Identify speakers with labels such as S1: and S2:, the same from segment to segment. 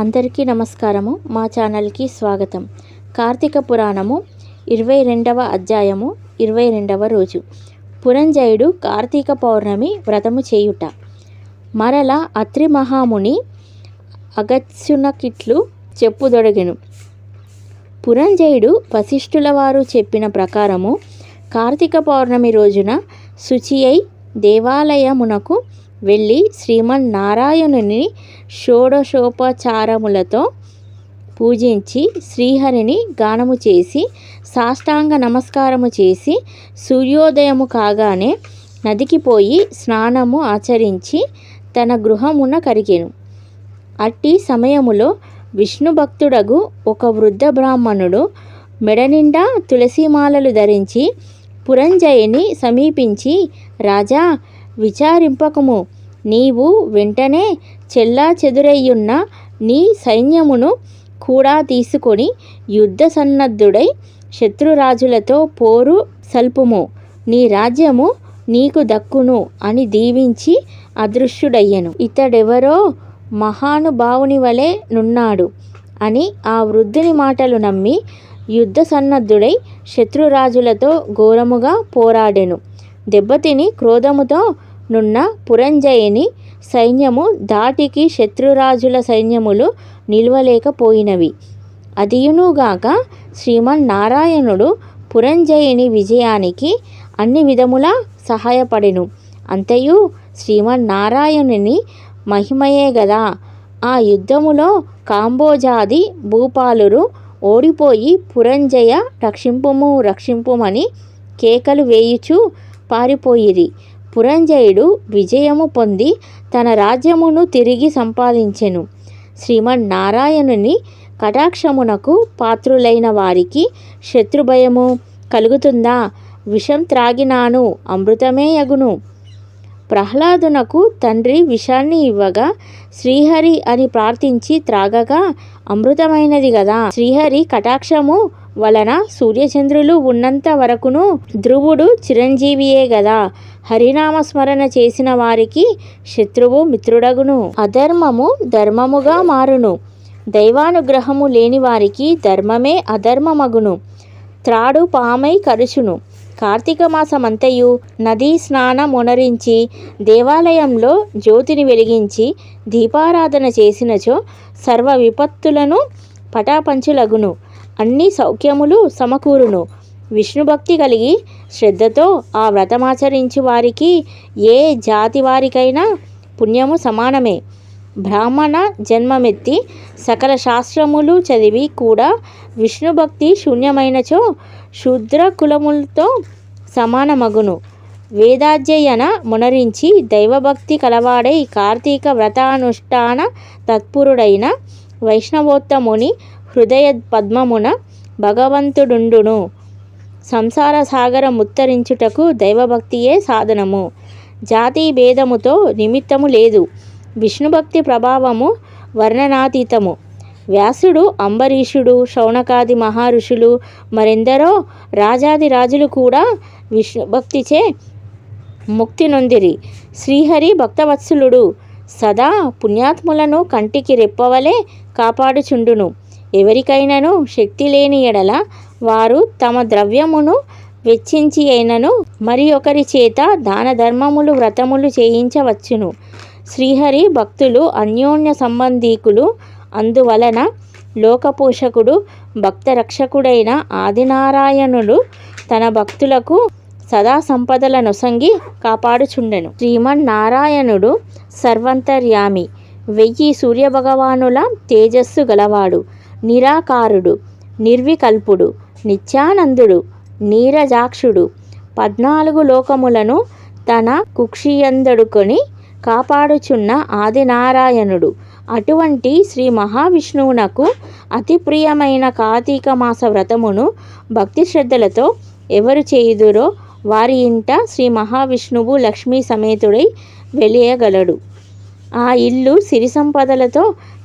S1: అందరికీ నమస్కారము. మా ఛానల్కి స్వాగతం. కార్తీక పురాణము 22వ అధ్యాయము 22వ రోజు. పురంజయుడు కార్తీక పౌర్ణమి వ్రతము చేయుట. మరల అత్రి మహాముని అగత్యునకిట్లు చెప్పుదొడగెను. పురంజయుడు వశిష్ఠుల వారు చెప్పిన ప్రకారము కార్తీక పౌర్ణమి రోజున శుచి అయి దేవాలయమునకు వెళ్ళి శ్రీమన్నారాయణుని షోడశోపచారములతో పూజించి శ్రీహరిని గానము చేసి సాష్టాంగ నమస్కారము చేసి సూర్యోదయము కాగానే నదికి పోయి స్నానము ఆచరించి తన గృహమున కరిగెను. అట్టి సమయములో విష్ణు భక్తుడగు ఒక వృద్ధ బ్రాహ్మణుడు మెడనిండా తులసిమాలలు ధరించి పురంజయుని సమీపించి, రాజా, విచారింపకము, నీవు వెంటనే చెల్లా చెదురయ్యున్న నీ సైన్యమును కూడా తీసుకొని యుద్ధ సన్నద్ధుడై శత్రురాజులతో పోరు సల్పుము, నీ రాజ్యము నీకు దక్కును అని దీవించి అదృశ్యుడయ్యను. ఇతడెవరో మహానుభావుని వలె నున్నాడు అని ఆ వృద్ధుని మాటలు నమ్మి యుద్ధ సన్నద్ధుడై శత్రురాజులతో ఘోరముగా పోరాడెను. దెబ్బతిని క్రోధముతో నున్న పురంజయుని సైన్యము దాటికి శత్రురాజుల సైన్యములు నిల్వలేకపోయినవి. అదియునుగాక శ్రీమన్నారాయణుడు పురంజయుని విజయానికి అన్ని విధములా సహాయపడెను. అంతయు శ్రీమన్నారాయణుని మహిమయే గదా. ఆ యుద్ధములో కాంబోజాది భూపాలురు ఓడిపోయి పురంజయ రక్షింపుము రక్షింపుమని కేకలు వేయుచు పారిపోయిరి. పురంజయుడు విజయము పొంది తన రాజ్యమును తిరిగి సంపాదించెను. శ్రీమన్నారాయణుని కటాక్షమునకు పాత్రులైన వారికి శత్రుభయము కలుగుతుందా? విషం త్రాగినాను అమృతమే యగును. ప్రహ్లాదునకు తండ్రి విషాన్ని ఇవ్వగా శ్రీహరి అని ప్రార్థించి త్రాగగా అమృతమైనది గదా. శ్రీహరి కటాక్షము వలన సూర్యచంద్రులు ఉన్నంత వరకును ధ్రువుడు చిరంజీవియే గదా. హరినామస్మరణ చేసిన వారికి శత్రువు మిత్రుడగును. అధర్మము ధర్మముగా మారును. దైవానుగ్రహము లేని వారికి ధర్మమే అధర్మమగును. త్రాడు పామై కరుచును. కార్తీక మాసమంతయు నదీ స్నానమునరించి దేవాలయంలో జ్యోతిని వెలిగించి దీపారాధన చేసినచో సర్వ విపత్తులను పటాపంచులగును. అన్ని సౌఖ్యములు సమకూరును. విష్ణుభక్తి కలిగి శ్రద్ధతో ఆ వ్రతమాచరించు వారికి ఏ జాతి వారికైనా పుణ్యము సమానమే. బ్రాహ్మణ జన్మమెత్తి సకల శాస్త్రములు చదివి కూడా విష్ణుభక్తి శూన్యమైనచో శూద్ర కులములతో సమానమగును. వేదాధ్యయన మునరించి దైవభక్తి కలవాడై కార్తీక వ్రతానుష్ఠాన తత్పురుడైన వైష్ణవోత్తముని హృదయ పద్మమున భగవంతుడుండును. సంసార సాగర ముత్తరించుటకు దైవభక్తియే సాధనము. జాతి భేదముతో నిమిత్తము లేదు. విష్ణుభక్తి ప్రభావము వర్ణనాతీతము. వ్యాసుడు, అంబరీషుడు, శౌనకాది మహర్షులు, మరెందరో రాజాది రాజులు కూడా విష్ణుభక్తిచే ముక్తి నొందిరి. శ్రీహరి భక్తవత్సలుడు. సదా పుణ్యాత్ములను కంటికి రెప్పవలే కాపాడుచుండును. ఎవరికైనాను శక్తి లేని ఎడల వారు తమ ద్రవ్యమును వెచ్చించి అయినను మరి ఒకరి చేత దాన ధర్మములు వ్రతములు చేయించవచ్చును. శ్రీహరి భక్తులు అన్యోన్య సంబంధీకులు. అందువలన లోకపోషకుడు భక్తరక్షకుడైన ఆదినారాయణుడు తన భక్తులకు సదా సంపదల నొసంగి కాపాడుచుండెను. శ్రీమన్నారాయణుడు సర్వంతర్యామి, 1000 సూర్యభగవానుల తేజస్సు గలవాడు, నిరాకారుడు, నిర్వికల్పుడు, నిత్యానందుడు, నీరజాక్షుడు, 14 లోకములను తన కుక్షియందడుకొని కాపాడుచున్న ఆదినారాయణుడు. అటువంటి శ్రీ మహావిష్ణువునకు అతి ప్రియమైన కార్తీక మాస వ్రతమును భక్తి శ్రద్ధలతో ఎవరు చేయుదురో వారి ఇంట శ్రీ మహావిష్ణువు లక్ష్మీ సమేతుడై వెలియగలడు. ఆ ఇల్లు సిరి సంపదలతో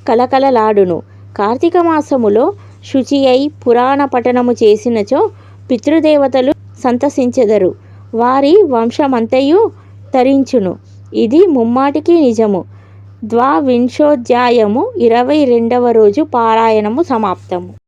S1: కలకలలాడును. కార్తీక మాసములో శుచి అయి పురాణ పఠనము చేసినచో పితృదేవతలు సంతసించెదరు. వారి వంశమంతయు తరించును. ఇది ముమ్మాటికి నిజము. ద్వావింశోధ్యాయము 22వ రోజు పారాయణము సమాప్తము.